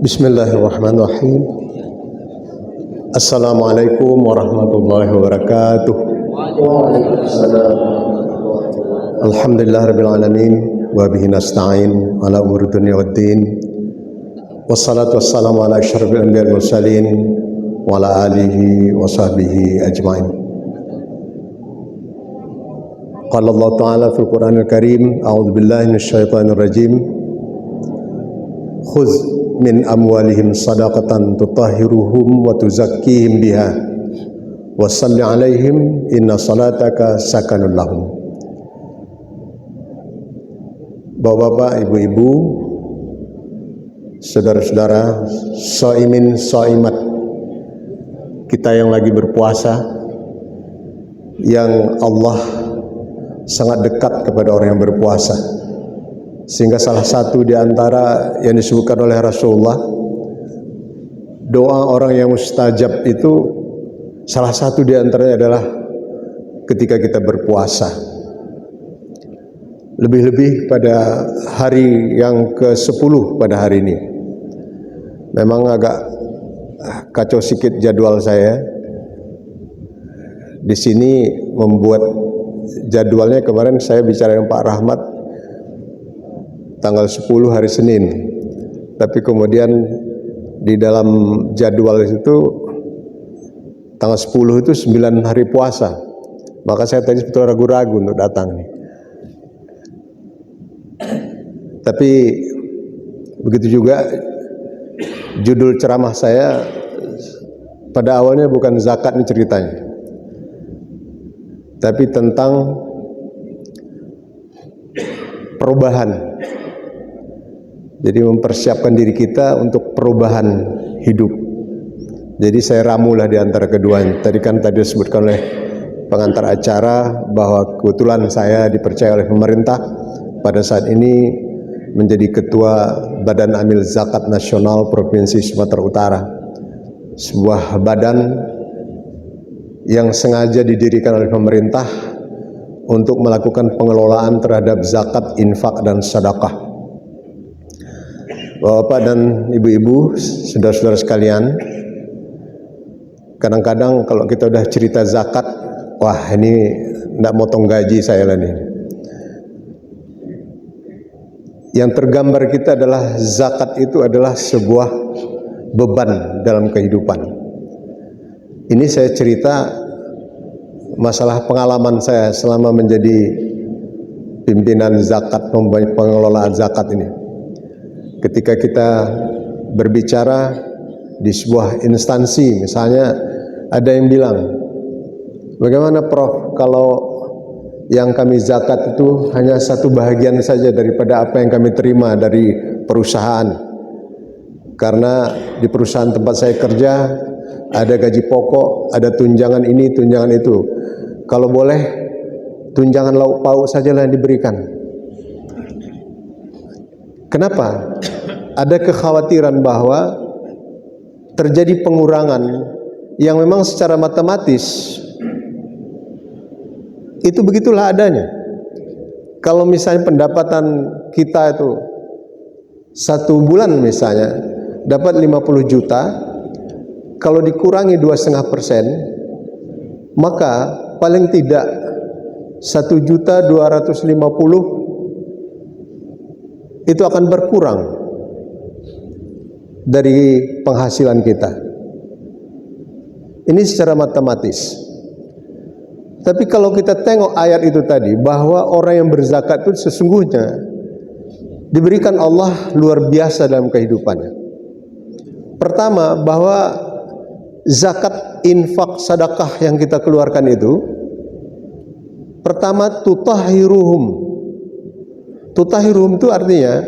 Bismillahirrahmanirrahim. Assalamualaikum warahmatullahi wabarakatuh. Alhamdulillah rabbil alamin wa bihi nasta'in ala umuri dunya waddin. Wassalatu wassalamu ala asyrafil anbiya'i wal mursalin wa ala alihi wa sahbihi ajmain. Qala Allah Ta'ala fil Qur'anil Karim, a'udzu billahi minasyaitonir rajim. Khudz min amwalihim sadaqatan tutahhiruhum wa tuzakkihim biha wa salli alaihim inna salataka sakanun lahum. Bapak-bapak, ibu-ibu, saudara-saudara, shaimin shaimat, kita yang lagi berpuasa, yang Allah sangat dekat kepada orang yang berpuasa, sehingga salah satu di antara yang disebutkan oleh Rasulullah, doa orang yang mustajab itu salah satu di antaranya adalah ketika kita berpuasa. Lebih-lebih pada hari yang ke-10 pada hari ini. Memang agak kacau sedikit jadwal saya. Di sini membuat jadwalnya, kemarin saya bicara dengan Pak Rahmat tanggal 10 hari Senin, tapi kemudian di dalam jadwal itu tanggal 10 itu 9 hari puasa, maka saya tadi sebetulnya ragu-ragu untuk datang nih. Tapi begitu juga judul ceramah saya pada awalnya bukan zakat ini ceritanya, tapi tentang perubahan. Jadi mempersiapkan diri kita untuk perubahan hidup. Jadi saya ramulah di antara keduanya. Tadi disebutkan oleh pengantar acara bahwa kebetulan saya dipercaya oleh pemerintah pada saat ini menjadi Ketua Badan Amil Zakat Nasional Provinsi Sumatera Utara. Sebuah badan yang sengaja didirikan oleh pemerintah untuk melakukan pengelolaan terhadap zakat, infak, dan sedekah. Bapak dan ibu-ibu, saudara-saudara sekalian, kadang-kadang kalau kita udah cerita zakat, wah ini tidak motong gaji saya lah nih. Yang tergambar kita adalah zakat itu adalah sebuah beban dalam kehidupan. Ini saya cerita masalah pengalaman saya selama menjadi pimpinan zakat, pengelolaan zakat ini. Ketika kita berbicara di sebuah instansi, misalnya ada yang bilang, bagaimana Prof kalau yang kami zakat itu hanya satu bahagian saja daripada apa yang kami terima dari perusahaan, karena di perusahaan tempat saya kerja ada gaji pokok, ada tunjangan ini, tunjangan itu. Kalau boleh tunjangan lauk pauk sajalah yang diberikan. Kenapa? Ada kekhawatiran bahwa terjadi pengurangan yang memang secara matematis itu begitulah adanya. Kalau misalnya pendapatan kita itu satu bulan misalnya dapat 50 juta, kalau dikurangi 2,5%, maka paling tidak 1.250.000 itu akan berkurang dari penghasilan kita. Ini secara matematis. Tapi kalau kita tengok ayat itu tadi, bahwa orang yang berzakat itu sesungguhnya diberikan Allah luar biasa dalam kehidupannya. Pertama, bahwa zakat, infak, sedekah yang kita keluarkan itu, pertama tutahhiruhum. Tutahhiruhum itu artinya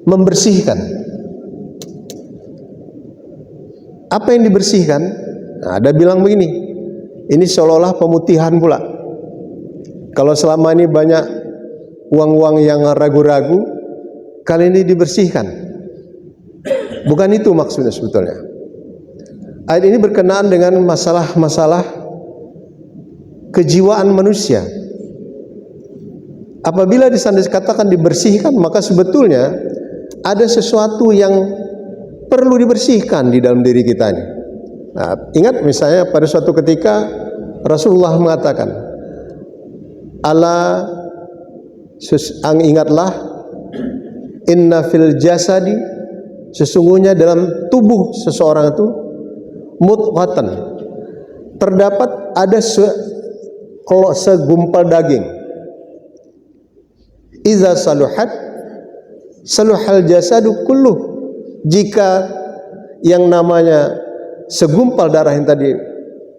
membersihkan. Apa yang dibersihkan? Nah, ada bilang begini, ini seolah-olah pemutihan pula. Kalau selama ini banyak uang-uang yang ragu-ragu, kali ini dibersihkan. Bukan itu maksudnya sebetulnya. Ayat ini berkenaan dengan masalah-masalah kejiwaan manusia. Apabila di sana dikatakan dibersihkan, maka sebetulnya ada sesuatu yang perlu dibersihkan di dalam diri kita ini. Nah, ingat misalnya pada suatu ketika Rasulullah mengatakan, ala ingatlah, inna fil jasadi, sesungguhnya dalam tubuh seseorang itu mudghatan, terdapat ada segumpal daging. Iza saluhat saluhal jasadu kulluh. Jika yang namanya segumpal darah yang tadi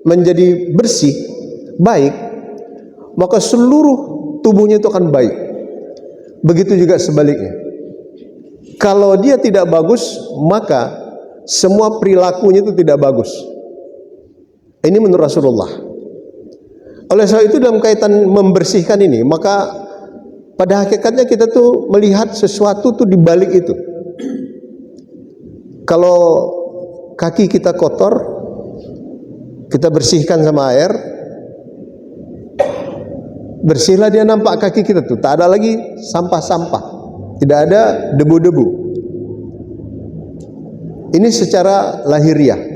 menjadi bersih, baik, maka seluruh tubuhnya itu akan baik. Begitu juga sebaliknya. Kalau dia tidak bagus, maka semua perilakunya itu tidak bagus. Ini menurut Rasulullah. Oleh sebab itu dalam kaitan membersihkan ini, maka pada hakikatnya kita tuh melihat sesuatu tuh di balik itu. Kalau kaki kita kotor, kita bersihkan sama air, bersihlah dia, nampak kaki kita tuh tak ada lagi sampah-sampah, tidak ada debu-debu. Ini secara lahiriah.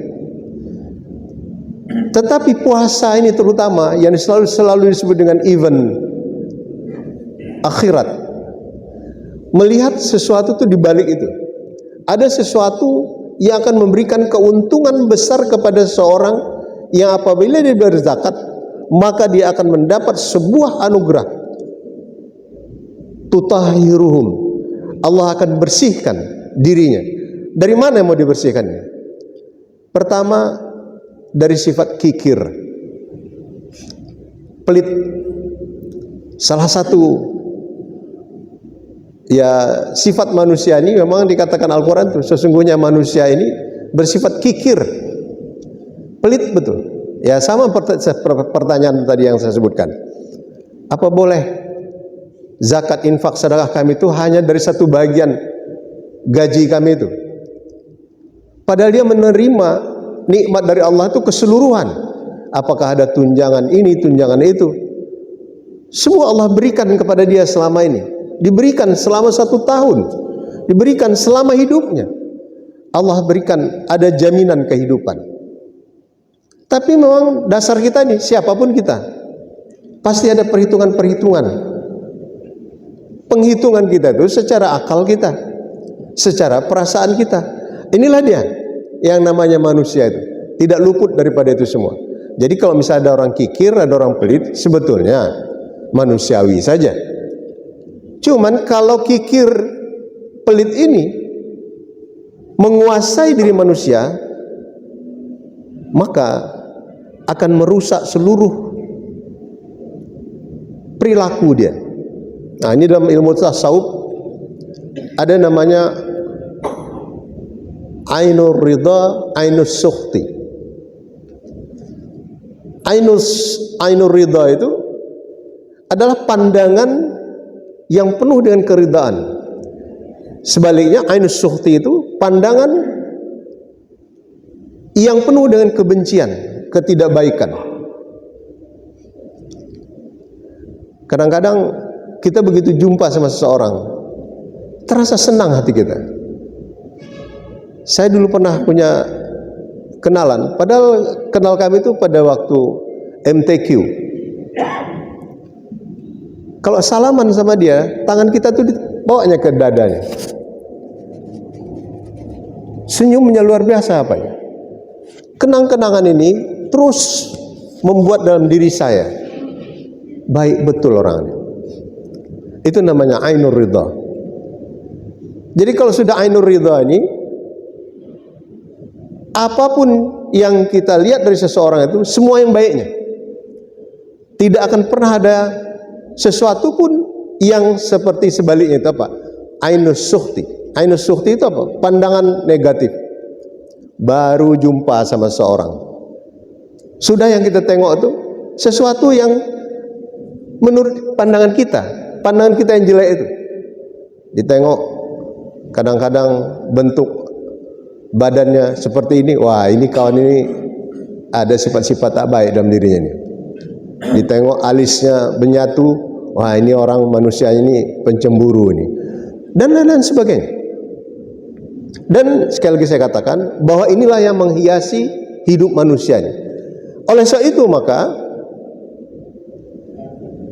Tetapi puasa ini terutama yang selalu disebut dengan event akhirat, melihat sesuatu itu di balik itu. Ada sesuatu yang akan memberikan keuntungan besar kepada seorang yang apabila dia berzakat, maka dia akan mendapat sebuah anugerah. Tutahhiruhum, Allah akan bersihkan dirinya. Dari mana yang mau dibersihkannya? Pertama, dari sifat kikir, pelit. Salah satu ya sifat manusia ini memang dikatakan Al-Quran itu, sesungguhnya manusia ini bersifat kikir, pelit betul. Ya sama pertanyaan tadi yang saya sebutkan. Apa boleh zakat, infak, sedekah kami itu hanya dari satu bagian gaji kami itu? Padahal dia menerima nikmat dari Allah itu keseluruhan. Apakah ada tunjangan ini, tunjangan itu? Semua Allah berikan kepada dia selama ini. Diberikan selama 1 tahun, diberikan selama hidupnya. Allah berikan, ada jaminan kehidupan. Tapi memang dasar kita nih, siapapun kita, pasti ada perhitungan-perhitungan. Penghitungan kita itu secara akal kita, secara perasaan kita. Inilah dia yang namanya manusia itu, tidak luput daripada itu semua. Jadi kalau misalnya ada orang kikir, ada orang pelit, sebetulnya manusiawi saja. Cuman kalau kikir pelit ini menguasai diri manusia, maka akan merusak seluruh perilaku dia. Nah, ini dalam ilmu tasawuf ada namanya ainur ridha, ainus sukhti. Ainur ridha itu adalah pandangan yang penuh dengan keridaan. Sebaliknya ainus sukhti itu pandangan yang penuh dengan kebencian, ketidakbaikan. Kadang-kadang kita begitu jumpa sama seseorang, terasa senang hati kita. Saya dulu pernah punya kenalan, padahal kenal kami itu pada waktu MTQ. Kalau salaman sama dia, tangan kita tuh dibawanya ke dadanya. Senyumnya luar biasa apa ya? Kenang-kenangan ini terus membuat dalam diri saya, baik betul orang ini. Itu namanya ainur ridha. Jadi kalau sudah ainur ridha ini, apapun yang kita lihat dari seseorang itu, semua yang baiknya. Tidak akan pernah ada sesuatu pun yang seperti sebaliknya itu apa? Ainus sukhti. Ainus sukhti itu apa? Pandangan negatif. Baru jumpa sama seorang, sudah yang kita tengok itu sesuatu yang menurut pandangan kita yang jelek itu. Ditengok kadang-kadang bentuk badannya seperti ini, wah ini kawan ini ada sifat-sifat tak baik dalam dirinya ini. Ditengok alisnya menyatu, wah ini orang manusia ini pencemburu ini, dan lain-lain sebagainya. Dan sekali lagi saya katakan bahwa inilah yang menghiasi hidup manusia ini. Oleh sebab itu maka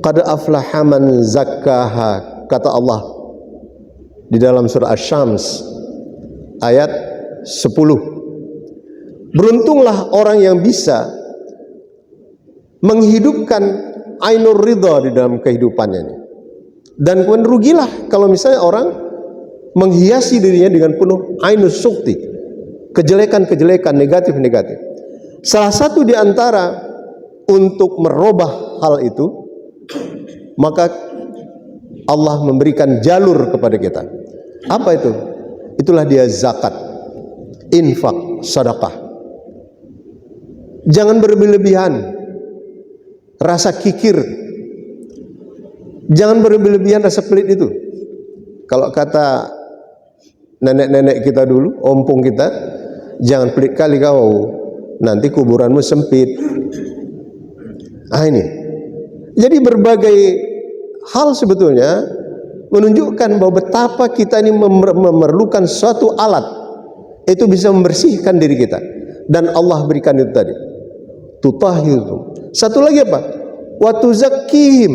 qad aflaha man zakkaha, kata Allah di dalam surah Asy-Syams ayat 10. Beruntunglah orang yang bisa menghidupkan ainur ridha di dalam kehidupannya ini. Dan kemudian rugilah kalau misalnya orang menghiasi dirinya dengan penuh ainus sukti, kejelekan-kejelekan, negatif-negatif. Salah satu di antara untuk merubah hal itu, maka Allah memberikan jalur kepada kita. Apa itu? Itulah dia zakat, infak, sedekah. Jangan berlebihan rasa kikir, jangan berlebihan rasa pelit itu. Kalau kata nenek-nenek kita dulu, ompong kita, jangan pelit kali kau, nanti kuburanmu sempit. Ini. Jadi berbagai hal sebetulnya menunjukkan bahwa betapa kita ini memerlukan suatu alat itu bisa membersihkan diri kita, dan Allah berikan itu tadi, tutahhiruhum. Satu lagi apa? Wa tuzakkihim.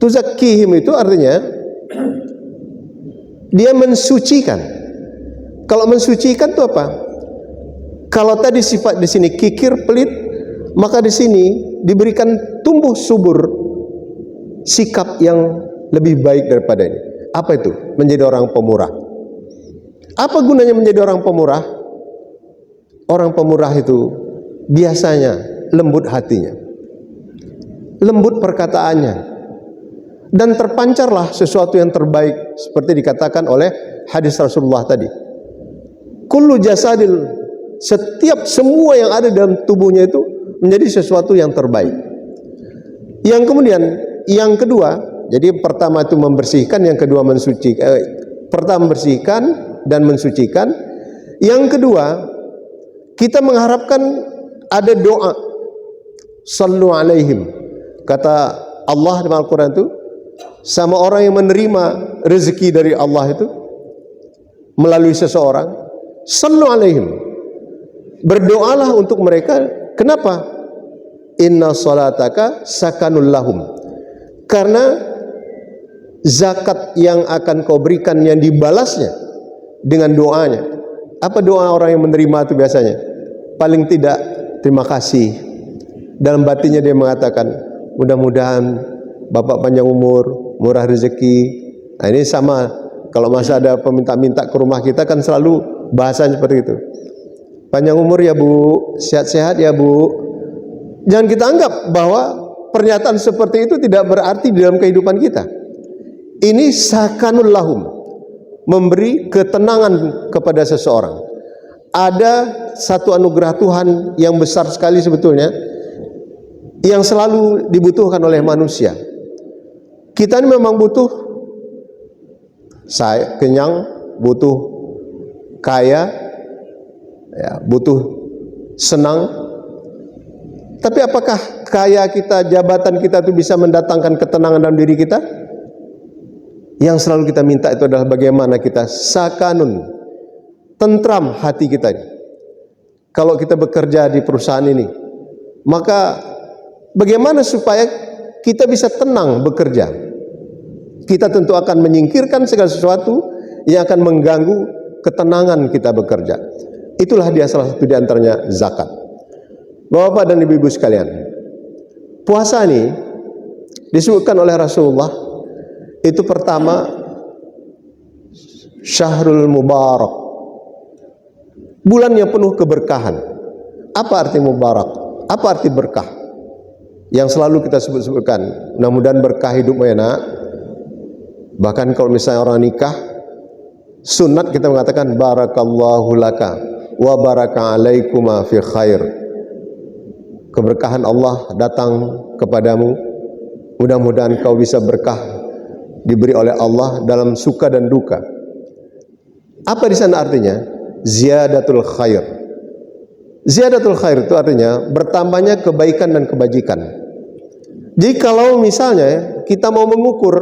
Tuzakkihim itu artinya dia mensucikan. Kalau mensucikan itu apa? Kalau tadi sifat di sini kikir, pelit, maka di sini diberikan tumbuh subur sikap yang lebih baik daripada ini. Apa itu? Menjadi orang pemurah. Apa gunanya menjadi orang pemurah? Orang pemurah itu biasanya lembut hatinya, lembut perkataannya, dan terpancarlah sesuatu yang terbaik seperti dikatakan oleh hadis Rasulullah tadi. Kullu jasadil, setiap semua yang ada dalam tubuhnya itu menjadi sesuatu yang terbaik. Yang kemudian yang kedua, jadi pertama itu membersihkan, yang kedua mensucikan. Pertama membersihkan dan mensucikan. Yang kedua, kita mengharapkan ada doa. Sallu alaihim. Kata Allah dalam Al-Quran itu, sama orang yang menerima rezeki dari Allah itu melalui seseorang, sallu alaihim, berdoalah untuk mereka. Kenapa? Inna salataka sakanul lahum. Karena zakat yang akan kau berikan yang dibalasnya dengan doanya. Apa doa orang yang menerima itu biasanya? Paling tidak terima kasih. Dalam batinnya dia mengatakan, mudah-mudahan Bapak panjang umur, murah rezeki. Nah, ini sama kalau masa ada peminta-minta ke rumah kita kan selalu bahasanya seperti itu. Panjang umur ya Bu, sehat-sehat ya Bu. Jangan kita anggap bahwa pernyataan seperti itu tidak berarti di dalam kehidupan kita. Ini sakanul lahum, memberi ketenangan kepada seseorang. Ada satu anugerah Tuhan yang besar sekali sebetulnya, yang selalu dibutuhkan oleh manusia. Kita ini memang butuh kenyang, butuh kaya, ya, butuh senang. Tapi apakah kaya kita, jabatan kita itu bisa mendatangkan ketenangan dalam diri kita? Yang selalu kita minta itu adalah bagaimana kita sakanun, tentram hati kita ini. Kalau kita bekerja di perusahaan ini, maka bagaimana supaya kita bisa tenang bekerja? Kita tentu akan menyingkirkan segala sesuatu yang akan mengganggu ketenangan kita bekerja. Itulah dia salah satu di antaranya zakat. Bapak dan ibu-ibu sekalian, puasa ini disebutkan oleh Rasulullah itu pertama Syahrul Mubarak, bulan yang penuh keberkahan. Apa arti mubarak? Apa arti berkah? Yang selalu kita sebut-sebutkan, mudah-mudahan berkah hidupmu ya nak. Bahkan kalau misalnya orang nikah, sunat kita mengatakan barakallahu laka wa baraka alaikuma fi khair. Keberkahan Allah datang kepadamu, mudah-mudahan kau bisa berkah diberi oleh Allah dalam suka dan duka. Apa di sana artinya? Ziyadatul khair. Ziyadatul khair itu artinya bertambahnya kebaikan dan kebajikan. Jadi kalau misalnya kita mau mengukur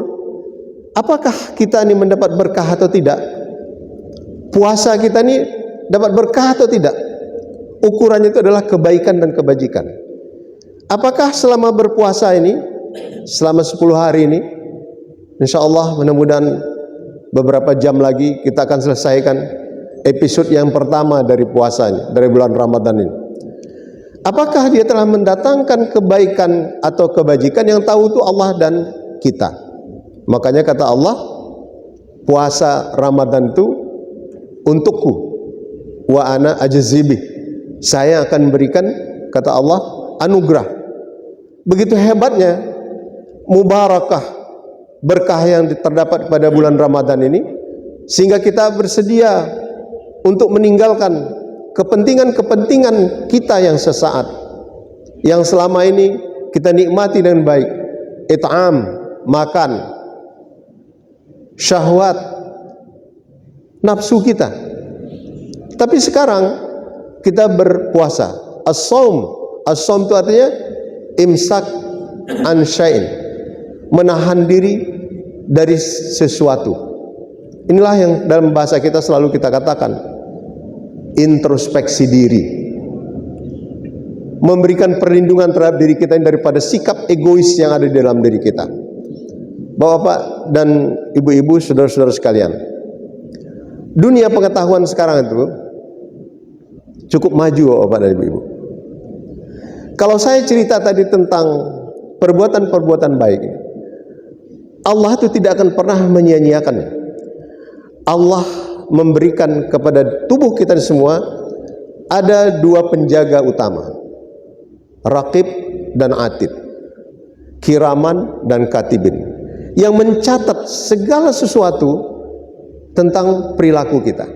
apakah kita ini mendapat berkah atau tidak, puasa kita ini dapat berkah atau tidak? Ukurannya itu adalah kebaikan dan kebajikan. Apakah selama berpuasa ini, selama 10 hari ini, insya Allah mudah-mudahan beberapa jam lagi kita akan selesaikan episode yang pertama dari puasanya, dari bulan Ramadan ini. Apakah dia telah mendatangkan kebaikan atau kebajikan? Yang tahu itu Allah dan kita. Makanya kata Allah, puasa Ramadan itu untukku, wa ana ajzibih, saya akan berikan, kata Allah, anugerah. Begitu hebatnya mubarakah, berkah yang terdapat pada bulan Ramadan ini, sehingga kita bersedia untuk meninggalkan kepentingan-kepentingan kita yang sesaat, yang selama ini kita nikmati dengan baik. It'am, makan, syahwat, nafsu kita. Tapi sekarang kita berpuasa. As-saum, as-saum itu artinya imsak an syai'in, menahan diri dari sesuatu. Inilah yang dalam bahasa kita selalu kita katakan introspeksi diri, memberikan perlindungan terhadap diri kita daripada sikap egois yang ada di dalam diri kita. Bapak-bapak dan ibu-ibu, saudara-saudara sekalian, dunia pengetahuan sekarang itu cukup maju, bapak dan ibu-ibu. Kalau saya cerita tadi tentang perbuatan-perbuatan baik, Allah itu tidak akan pernah menyia-nyiakannya. Allah memberikan kepada tubuh kita semua ada dua penjaga utama, Raqib dan Atid, Kiraman dan Katibin, yang mencatat segala sesuatu tentang perilaku kita.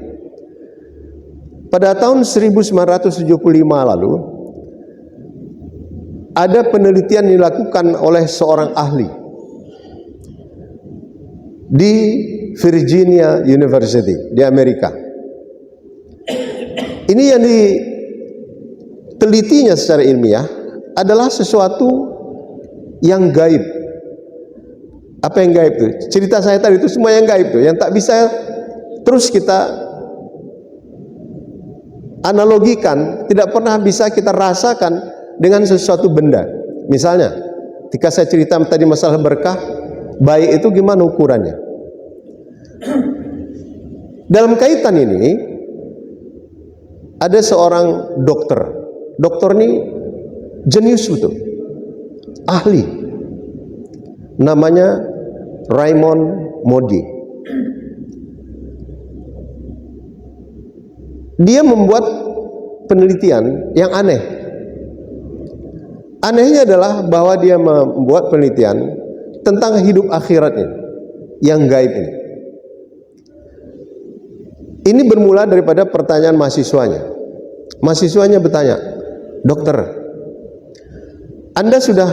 Pada tahun 1975 lalu ada penelitian dilakukan oleh seorang ahli di Virginia University di Amerika. Ini yang ditelitinya secara ilmiah adalah sesuatu yang gaib. Apa yang gaib itu? Cerita saya tadi itu semua yang gaib itu, yang tak bisa terus kita analogikan, tidak pernah bisa kita rasakan dengan sesuatu benda. Misalnya, ketika saya cerita tadi masalah berkah, baik itu gimana ukurannya? Dalam kaitan ini ada seorang dokter. Dokter ini jenius betul, ahli. Namanya Raymond Moody. Dia membuat penelitian yang aneh. Anehnya adalah bahwa dia membuat penelitian tentang hidup akhiratnya yang gaib ini. Ini bermula daripada pertanyaan mahasiswanya. Mahasiswanya bertanya, dokter, Anda sudah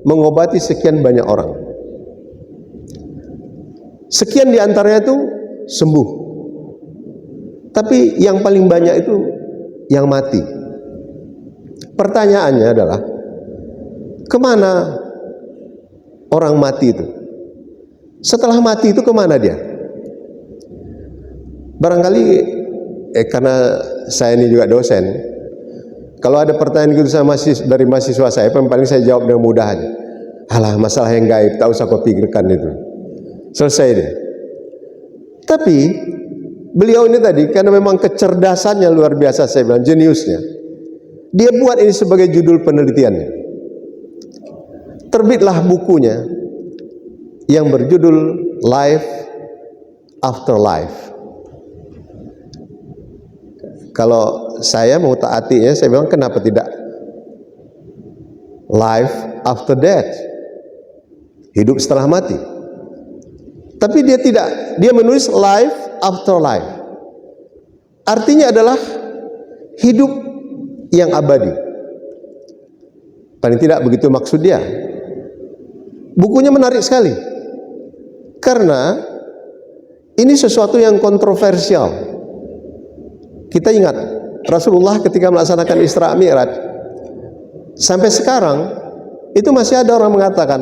mengobati sekian banyak orang. Sekian di antaranya itu sembuh. Tapi yang paling banyak itu yang mati. Pertanyaannya adalah, kemana orang mati itu? Setelah mati itu kemana dia? Barangkali karena saya ini juga dosen, kalau ada pertanyaan gitu dari mahasiswa saya, paling saya jawab dengan mudah aja. Alah, masalah yang gaib, tak usah kau pikirkan itu. Selesai deh. Tapi beliau ini tadi, karena memang kecerdasannya luar biasa, saya bilang jeniusnya, dia buat ini sebagai judul penelitiannya. Terbitlah bukunya yang berjudul Life After Life. Kalau saya mau taatinya, saya bilang kenapa tidak Life After Death, hidup setelah mati. Tapi dia tidak, dia menulis Life After Life. Artinya adalah hidup yang abadi. Paling tidak begitu maksud dia. Bukunya menarik sekali, karena ini sesuatu yang kontroversial. Kita ingat Rasulullah ketika melaksanakan Isra Mi'raj, sampai sekarang itu masih ada orang mengatakan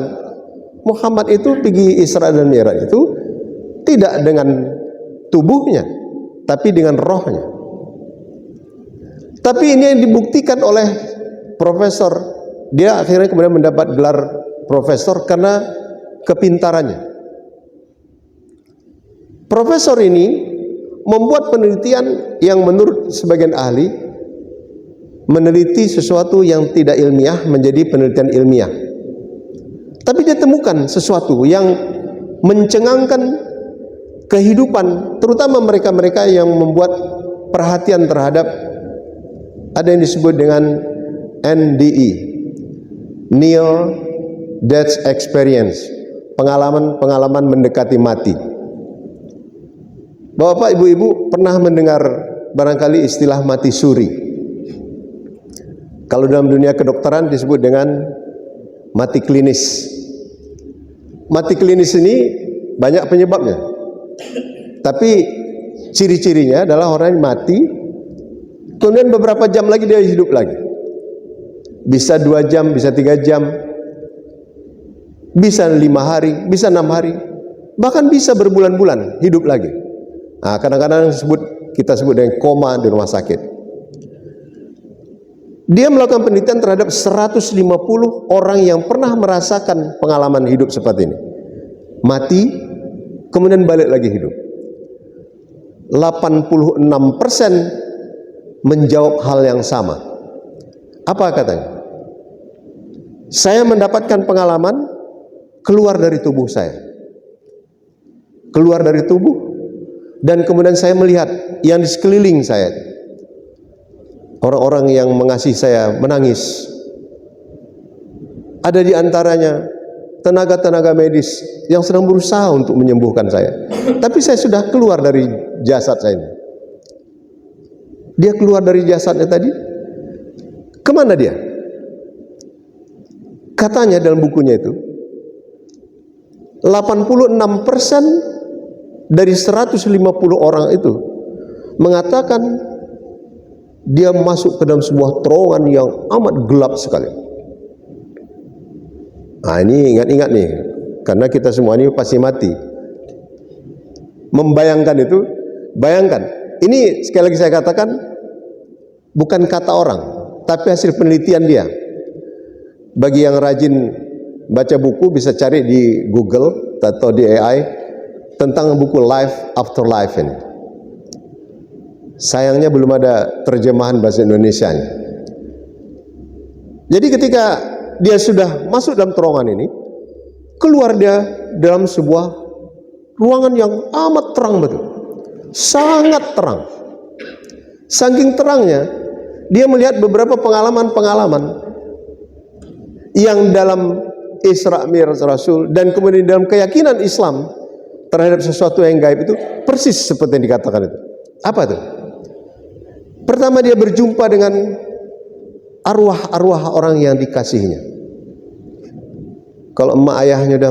Muhammad itu pergi Isra dan Mi'raj itu tidak dengan tubuhnya, tapi dengan rohnya. Tapi ini yang dibuktikan oleh profesor. Dia akhirnya kemudian mendapat gelar profesor karena kepintarannya. Profesor ini membuat penelitian yang menurut sebagian ahli meneliti sesuatu yang tidak ilmiah menjadi penelitian ilmiah. Tapi dia temukan sesuatu yang mencengangkan kehidupan, terutama mereka-mereka yang membuat perhatian terhadap ada yang disebut dengan NDE, Near Death Experience, pengalaman mendekati mati. Bapak, ibu-ibu pernah mendengar barangkali istilah mati suri. Kalau dalam dunia kedokteran disebut dengan mati klinis. Mati klinis ini banyak penyebabnya. Tapi ciri-cirinya adalah orang yang mati, kemudian beberapa jam lagi dia hidup lagi. Bisa 2 jam, bisa 3 jam, bisa 5 hari, bisa 6 hari, bahkan bisa berbulan-bulan hidup lagi. Nah, kadang-kadang kita sebut dengan koma di rumah sakit. Dia melakukan penelitian terhadap 150 orang yang pernah merasakan pengalaman hidup seperti ini. Mati, kemudian balik lagi hidup. 86% menjawab hal yang sama. Apa katanya? Saya mendapatkan pengalaman keluar dari tubuh saya. Keluar dari tubuh, dan kemudian saya melihat yang di sekeliling saya. Orang-orang yang mengasihi saya menangis. Ada di antaranya tenaga-tenaga medis yang sedang berusaha untuk menyembuhkan saya. Tapi saya sudah keluar dari jasad saya ini. Dia keluar dari jasadnya tadi. Kemana dia? Katanya dalam bukunya itu, 86% dari 150 orang itu mengatakan dia masuk ke dalam sebuah terowongan yang amat gelap sekali. Nah, ini ingat-ingat nih, karena kita semua ini pasti mati. Membayangkan itu, bayangkan. Ini sekali lagi saya katakan, bukan kata orang, tapi hasil penelitian dia. Bagi yang rajin baca buku, bisa cari di Google atau di AI tentang buku Life After Life ini. Sayangnya belum ada terjemahan bahasa Indonesianya. Jadi ketika dia sudah masuk dalam terowongan ini, keluar dia dalam sebuah ruangan yang amat terang betul. Sangat terang. Saking terangnya, dia melihat beberapa pengalaman-pengalaman yang dalam Isra Mi'raj Rasul dan kemudian dalam keyakinan Islam terhadap sesuatu yang gaib itu persis seperti yang dikatakan itu. Apa itu? Pertama, dia berjumpa dengan arwah-arwah orang yang dikasihinya. Kalau emak ayahnya udah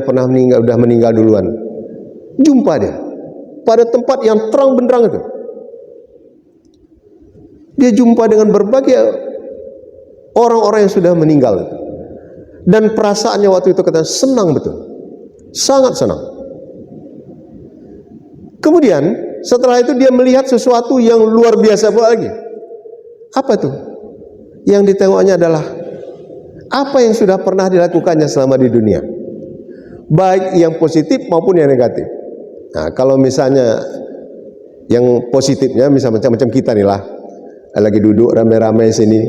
meninggal duluan, jumpa dia pada tempat yang terang benderang itu. Dia jumpa dengan berbagai orang-orang yang sudah meninggal itu. Dan perasaannya waktu itu katanya senang betul, sangat senang. Kemudian setelah itu dia melihat sesuatu yang luar biasa pula lagi. Apa itu? Yang ditengoknya adalah apa yang sudah pernah dilakukannya selama di dunia, baik yang positif maupun yang negatif. Nah, kalau misalnya yang positifnya, misalnya macam-macam kita nih lah, lagi duduk rame-rame sini,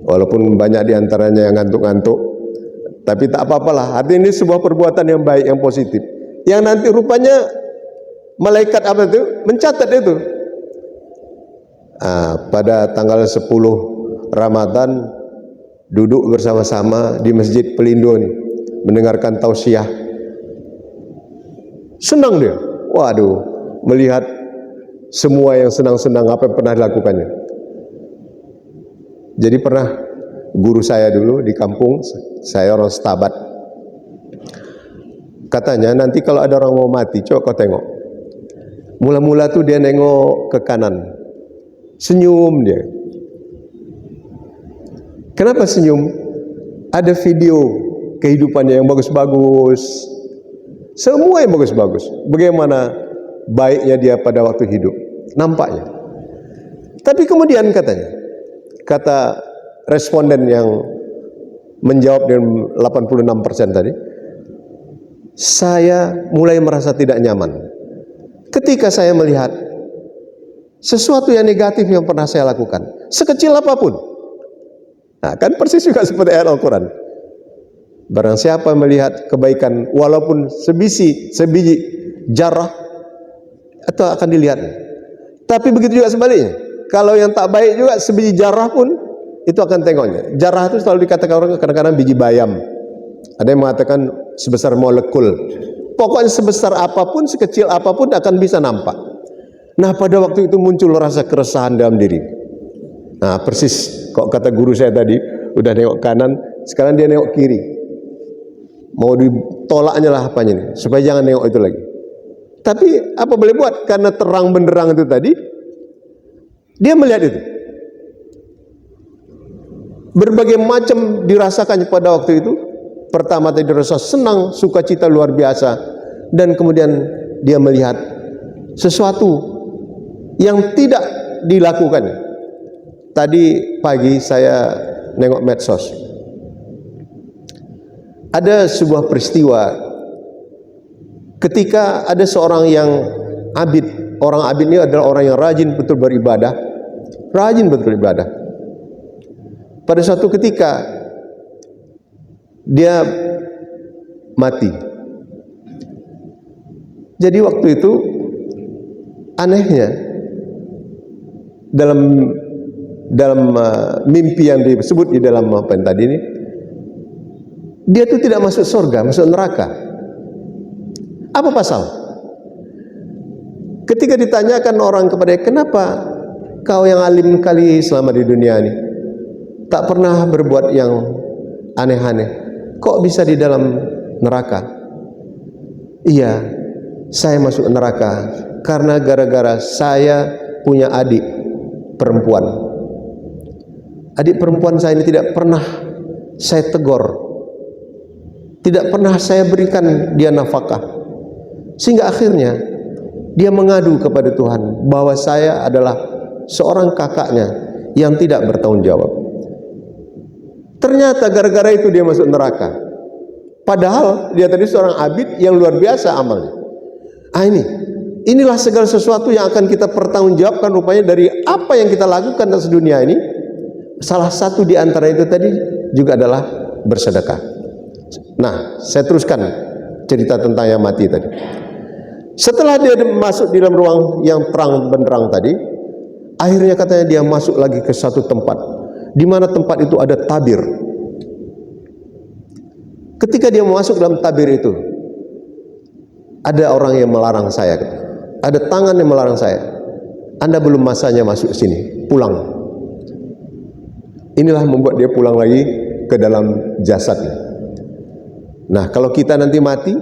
walaupun banyak diantaranya yang ngantuk-ngantuk, tapi tak apa-apalah. Artinya ini sebuah perbuatan yang baik, yang positif, yang nanti rupanya malaikat apa itu mencatat itu. Pada tanggal 10 Ramadan duduk bersama-sama di Masjid Pelindo nih, mendengarkan tausiah. Senang dia. Waduh, melihat semua yang senang-senang apa yang pernah dilakukannya. Jadi pernah guru saya dulu di kampung, saya orang Setabat. Katanya nanti kalau ada orang mau mati, coba kau tengok. Mula-mula tuh dia nengok ke kanan. Senyum dia. Kenapa senyum? Ada video kehidupannya yang bagus-bagus. Semua yang bagus-bagus. Bagaimana baiknya dia pada waktu hidup. nampaknya. Tapi kemudian katanya, kata responden yang menjawab dengan 86% tadi, saya mulai merasa tidak nyaman ketika saya melihat sesuatu yang negatif yang pernah saya lakukan, sekecil apapun. Nah, kan persis juga seperti ayat Al-Quran. Barang siapa melihat kebaikan walaupun sebiji jarah, itu akan dilihat. Tapi begitu juga sebaliknya. Kalau yang tak baik juga sebiji jarah pun itu akan tengoknya. Jarah itu selalu dikatakan orang kadang-kadang biji bayam. Ada yang mengatakan sebesar molekul. Pokoknya sebesar apapun, sekecil apapun akan bisa nampak. Nah, pada waktu itu muncul rasa keresahan dalam diri. Nah, persis kok kata guru saya tadi, udah nengok kanan, sekarang dia nengok kiri. Mau ditolaknya lah apanya nih, supaya jangan nengok itu lagi. Tapi apa boleh buat? Karena terang benderang itu tadi, dia melihat itu. Berbagai macam dirasakannya pada waktu itu. Pertama tadi rasa senang, sukacita luar biasa, dan kemudian dia melihat sesuatu yang tidak dilakukan. Tadi pagi saya nengok medsos. Ada sebuah peristiwa ketika ada seorang yang abid. Orang abid ini adalah orang yang rajin betul beribadah. Rajin betul beribadah. Pada suatu ketika dia mati. Jadi waktu itu anehnya dalam mimpi yang disebut di dalam apa yang tadi ini, dia itu tidak masuk surga, masuk neraka. Apa pasal? Ketika ditanyakan orang kepada dia, kenapa kau yang alim kali selama di dunia ini tak pernah berbuat yang aneh-aneh, kok bisa di dalam neraka? Iya, saya masuk neraka karena gara-gara saya punya adik perempuan. Adik perempuan saya ini tidak pernah saya tegur, tidak pernah saya berikan dia nafkah, sehingga akhirnya dia mengadu kepada Tuhan bahwa saya adalah seorang kakaknya yang tidak bertanggung jawab. Ternyata gara-gara itu dia masuk neraka. Padahal dia tadi seorang abid yang luar biasa amalnya. Inilah segala sesuatu yang akan kita pertanggungjawabkan rupanya dari apa yang kita lakukan dalam dunia ini. Salah satu di antara itu tadi juga adalah bersedekah. Nah, saya teruskan cerita tentang yang mati tadi. Setelah dia masuk di dalam ruang yang terang benderang tadi, akhirnya katanya dia masuk lagi ke satu tempat, di mana tempat itu ada tabir. Ketika dia masuk dalam tabir itu, ada orang yang melarang saya, ada tangan yang melarang saya. Anda belum masanya masuk sini, pulang. Inilah membuat dia pulang lagi ke dalam jasadnya. Nah, kalau kita nanti mati,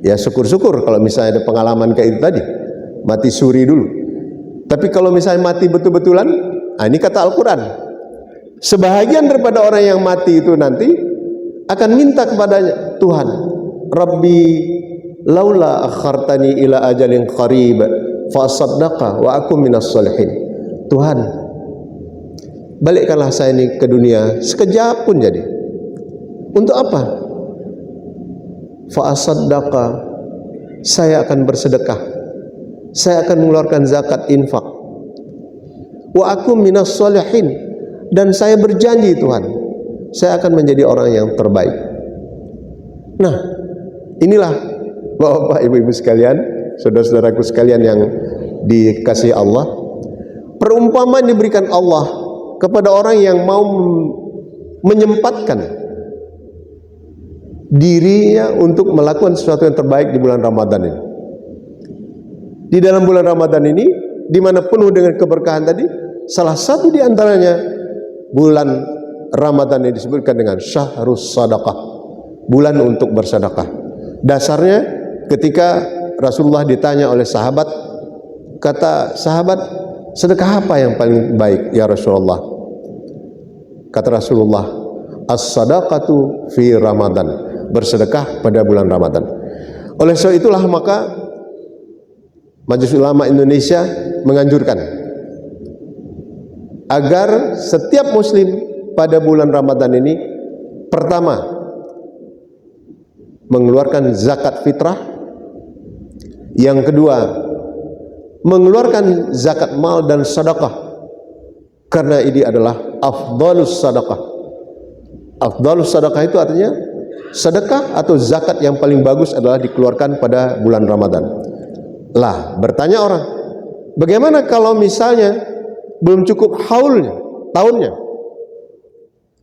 ya syukur-syukur kalau misalnya ada pengalaman kayak itu tadi, mati suri dulu. Tapi kalau misalnya mati betul-betulan, ini kata Al-Quran, sebahagian daripada orang yang mati itu nanti akan minta kepada Tuhan, Rabbi laula akhartani ila ajalin qarib fa asaddaqa wa akum minas solihin. Tuhan, balikkanlah saya ini ke dunia sekejap pun jadi. Untuk apa? Fa asaddaqa, saya akan bersedekah, saya akan mengeluarkan zakat infak. Wa akum minas solihin, dan saya berjanji Tuhan, saya akan menjadi orang yang terbaik. Nah, inilah Bapak Ibu-ibu sekalian, saudara-saudaraku sekalian yang dikasihi Allah, perumpamaan diberikan Allah kepada orang yang mau menyempatkan dirinya untuk melakukan sesuatu yang terbaik di bulan Ramadan ini. Di dalam bulan Ramadan ini, di mana penuh dengan keberkahan tadi, salah satu di antaranya bulan Ramadan yang disebutkan dengan syahrus sadaqah, bulan untuk bersedekah. Dasarnya ketika Rasulullah ditanya oleh sahabat, kata sahabat, sedekah apa yang paling baik ya Rasulullah? Kata Rasulullah, as-sadaqatu fi Ramadan, bersedekah pada bulan Ramadan. Oleh sebab itulah maka Majelis Ulama Indonesia menganjurkan agar setiap muslim pada bulan Ramadan ini pertama mengeluarkan zakat fitrah, yang kedua mengeluarkan zakat mal dan sedekah, karena ini adalah afdhalus sedekah. Afdhalus sedekah itu artinya sedekah atau zakat yang paling bagus adalah dikeluarkan pada bulan Ramadan. Lah, bertanya orang, bagaimana kalau misalnya belum cukup haulnya, tahunnya?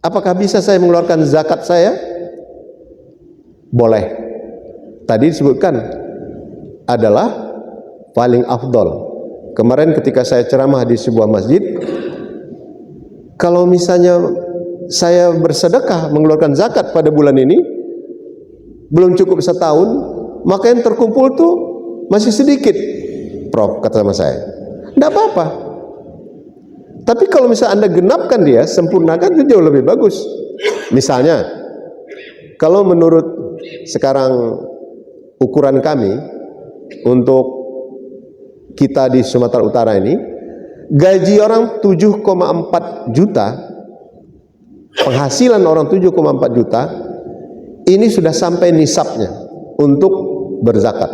Apakah bisa saya mengeluarkan zakat saya? Boleh. Tadi disebutkan adalah paling afdol. Kemarin ketika saya ceramah di sebuah masjid, kalau misalnya saya bersedekah mengeluarkan zakat pada bulan ini belum cukup setahun, maka yang terkumpul tuh masih sedikit, Prof, kata sama saya. Tidak apa-apa. Tapi kalau misalnya Anda genapkan dia, sempurnakan, itu jauh lebih bagus. Misalnya, kalau menurut sekarang ukuran kami untuk kita di Sumatera Utara ini, gaji orang 7,4 juta, penghasilan orang 7,4 juta, ini sudah sampai nisabnya untuk berzakat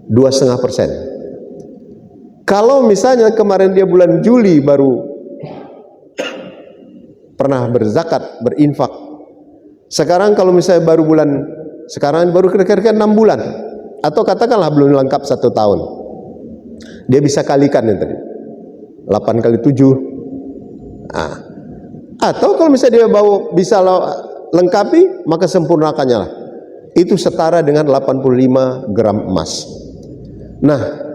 2,5%. Kalau misalnya kemarin dia bulan Juli baru pernah berzakat, berinfak, sekarang kalau misalnya baru kira-kira 6 bulan, atau katakanlah belum lengkap 1 tahun, dia bisa kalikan yang tadi 8 kali 7. Atau kalau misalnya dia bisa lengkapi, maka sempurnakannya lah. Itu setara dengan 85 gram emas. Nah,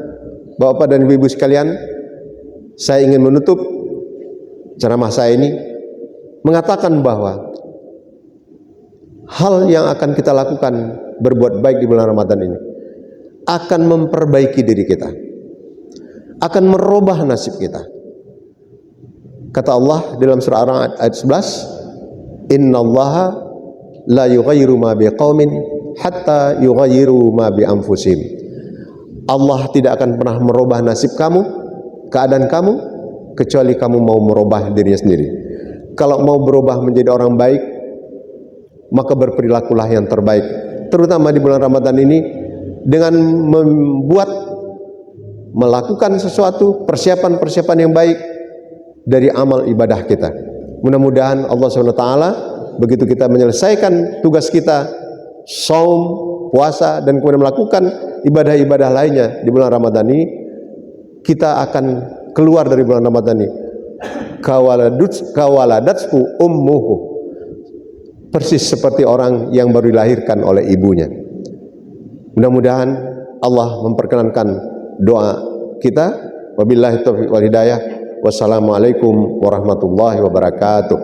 Bapak dan Ibu sekalian, saya ingin menutup ceramah saya ini mengatakan bahwa hal yang akan kita lakukan, berbuat baik di bulan Ramadan ini, akan memperbaiki diri kita, akan merubah nasib kita. Kata Allah dalam surah Al-A'raf ayat 11, innallaha la yughayyiru ma biqaumin hatta yughayyiru ma bi anfusihim. Allah tidak akan pernah merubah nasib kamu, keadaan kamu, kecuali kamu mau merubah dirinya sendiri. Kalau mau berubah menjadi orang baik, maka berperilakulah yang terbaik, terutama di bulan Ramadan ini, dengan melakukan sesuatu persiapan-persiapan yang baik dari amal ibadah kita. Mudah-mudahan Allah SWT begitu kita menyelesaikan tugas kita, saum, puasa, dan kemudian melakukan ibadah-ibadah lainnya di bulan Ramadan ini, kita akan keluar dari bulan Ramadan ini kawaladatku ummuhu, persis seperti orang yang baru dilahirkan oleh ibunya. Mudah-mudahan Allah memperkenankan doa kita. Wabillahi taufiq wal hidayah. Wassalamualaikum warahmatullahi wabarakatuh.